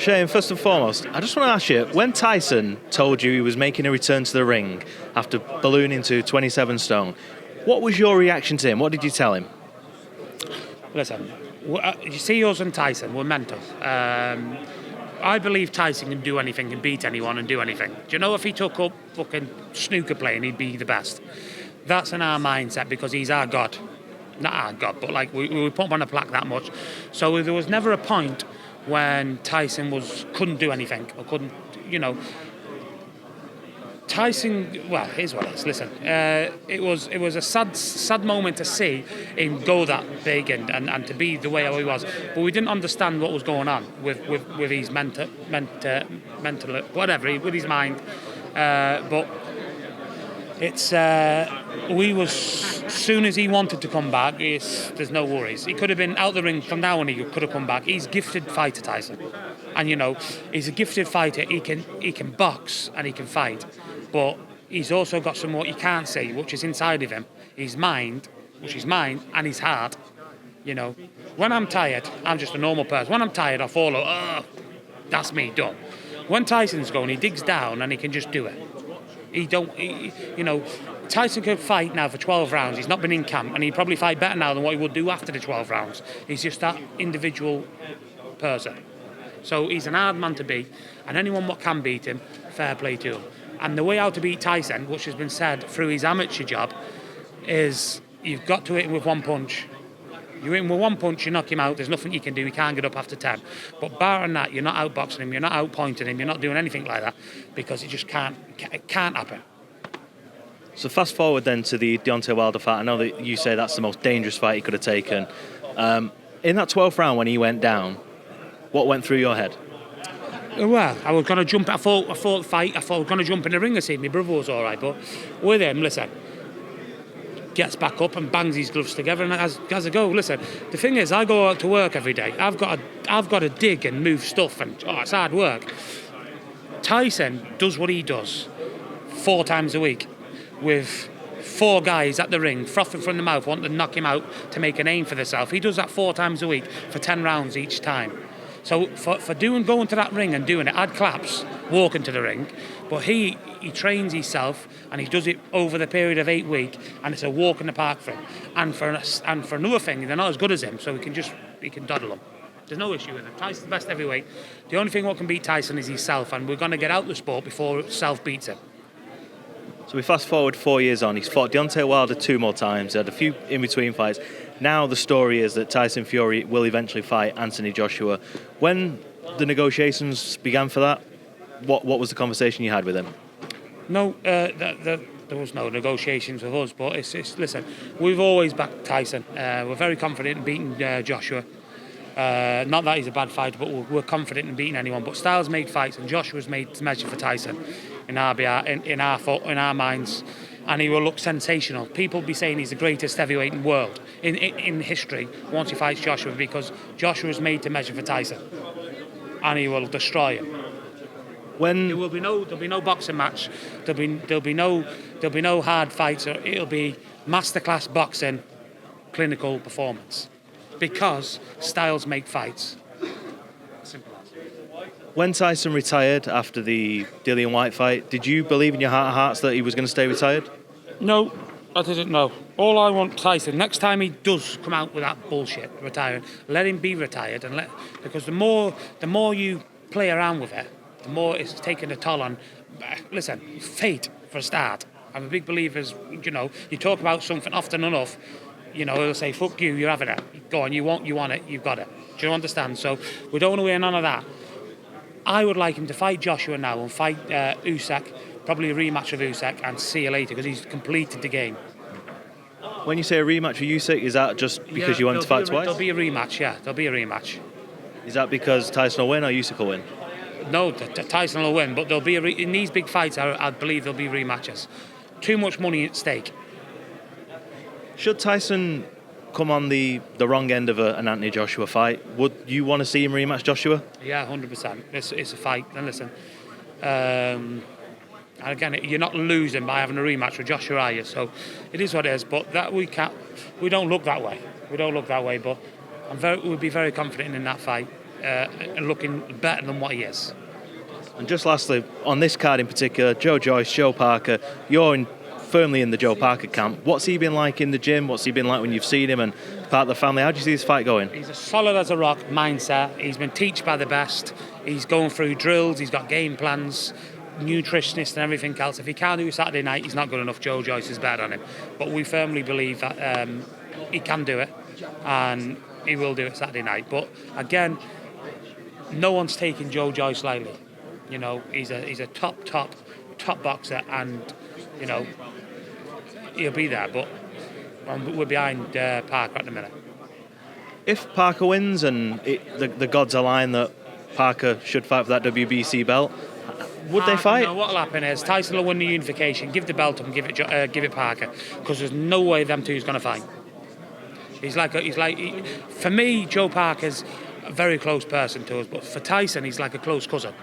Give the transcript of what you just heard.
Shane, first and foremost, I just want to ask you, when Tyson told you he was making a return to the ring after ballooning to 27 stone, what was your reaction to him? What did you tell him? Listen, you see us and Tyson, we're mental. I believe Tyson can do anything, can beat anyone and do anything. Do you know if he took up fucking snooker playing, he'd be the best? That's in our mindset because he's our God. Not our God, but like we put him on a plaque that much. So there was never a point when Tyson couldn't do anything or couldn't, Tyson, well, here's what it is. Listen, it was a sad moment to see him go that big and to be the way he was. But we didn't understand what was going on with his mental whatever, with his mind. But it's soon as he wanted to come back, there's no worries. He could have been out the ring from now on. He could have come back. He's a gifted fighter, Tyson, and he's a gifted fighter. He can box and he can fight. But he's also got some what you can't see, which is inside of him. His mind, which is mine, and his heart. When I'm tired, I'm just a normal person. When I'm tired, I follow. That's me, done. When Tyson's going, he digs down and he can just do it. Tyson could fight now for 12 rounds. He's not been in camp, and he'd probably fight better now than what he would do after the 12 rounds. He's just that individual person. So he's an hard man to beat, and anyone what can beat him, fair play to him. And the way how to beat Tyson, which has been said through his amateur job, is you've got to hit him with one punch. You hit him with one punch, you knock him out, there's nothing you can do, he can't get up after 10. But barring that, you're not outboxing him, you're not outpointing him, you're not doing anything like that, because it just can't happen. So fast forward then to the Deontay Wilder fight. I know that you say that's the most dangerous fight he could have taken. In that 12th round when he went down, what went through your head? Well, I was going to jump. I thought I was going to jump in the ring and see my brother was all right. But with him, listen, gets back up and bangs his gloves together and has a go. Listen, the thing is, I go out to work every day. I've got to dig and move stuff, and it's hard work. Tyson does what he does 4 times a week with 4 guys at the ring, frothing from the mouth, wanting to knock him out to make a name for themselves. He does that 4 times a week for 10 rounds each time. So for going to that ring and doing it, I'd claps walking to the ring, but he trains himself and he does it over the period of 8 weeks, and it's a walk in the park for him. And for another thing, they're not as good as him, so he can doddle them. There's no issue with him. Tyson's the best heavyweight. The only thing what can beat Tyson is himself, and we're going to get out the sport before self beats him. So we fast forward 4 years on. He's fought Deontay Wilder 2 more times. He had a few in-between fights. Now the story is that Tyson Fury will eventually fight Anthony Joshua. When the negotiations began for that, what was the conversation you had with him? No, there was no negotiations with us, but it's listen, we've always backed Tyson. We're very confident in beating Joshua. Not that he's a bad fighter, but we're confident in beating anyone. But Styles made fights, and Joshua's made to measure for Tyson in our minds, and he will look sensational. People will be saying he's the greatest heavyweight in the world in history once he fights Joshua, because Joshua's made to measure for Tyson, and he will destroy him. There'll be no boxing match. There'll be no hard fights. It'll be masterclass boxing, clinical performance. Because Styles make fights. Simple as. When Tyson retired after the Dillian White fight, did you believe in your heart of hearts that he was going to stay retired? No, I didn't know. All I want Tyson, next time he does come out with that bullshit, retiring, let him be retired, because the more you play around with it, the more it's taking a toll on. Listen, fate for a start. I'm a big believer. You talk about something often enough. He'll say, fuck you, you're having it. Go on, you want it, you've got it. Do you understand? So we don't want to hear none of that. I would like him to fight Joshua now and fight Usyk, probably a rematch of Usyk, and see you later, because he's completed the game. When you say a rematch for Usyk, is that just because you want to fight twice? There'll be a rematch, yeah. There'll be a rematch. Is that because Tyson will win or Usyk will win? No, Tyson will win, but there'll be in these big fights, I believe there'll be rematches. Too much money at stake. Should Tyson come on the wrong end of an Anthony Joshua fight, would you want to see him rematch Joshua? Yeah, 100%. It's a fight. And listen, and again, you're not losing by having a rematch with Joshua, are you? So it is what it is. But that we don't look that way. We don't look that way. But we'll be very confident in that fight. looking better than what he is. And just lastly, on this card in particular, Joe Joyce, Joe Parker, you're firmly in the Joe Parker camp. What's he been like in the gym? What's he been like when you've seen him and part of the family? How do you see this fight going? He's as solid as a rock mindset. He's been taught by the best. He's going through drills. He's got game plans, nutritionists and everything else. If he can't do it Saturday night, he's not good enough. Joe Joyce is better than him. But we firmly believe that he can do it, and he will do it Saturday night. But again, no one's taking Joe Joyce lightly. You know, he's a top boxer, and you know he'll be there. But we're behind Parker at the minute. If Parker wins and the gods align that Parker should fight for that WBC belt, would they fight? No, what'll happen is Tyson will win the unification, give the belt up, and give it Parker, because there's no way them two's going to fight. For me, Joe Parker's a very close person to us, but for Tyson, he's like a close cousin.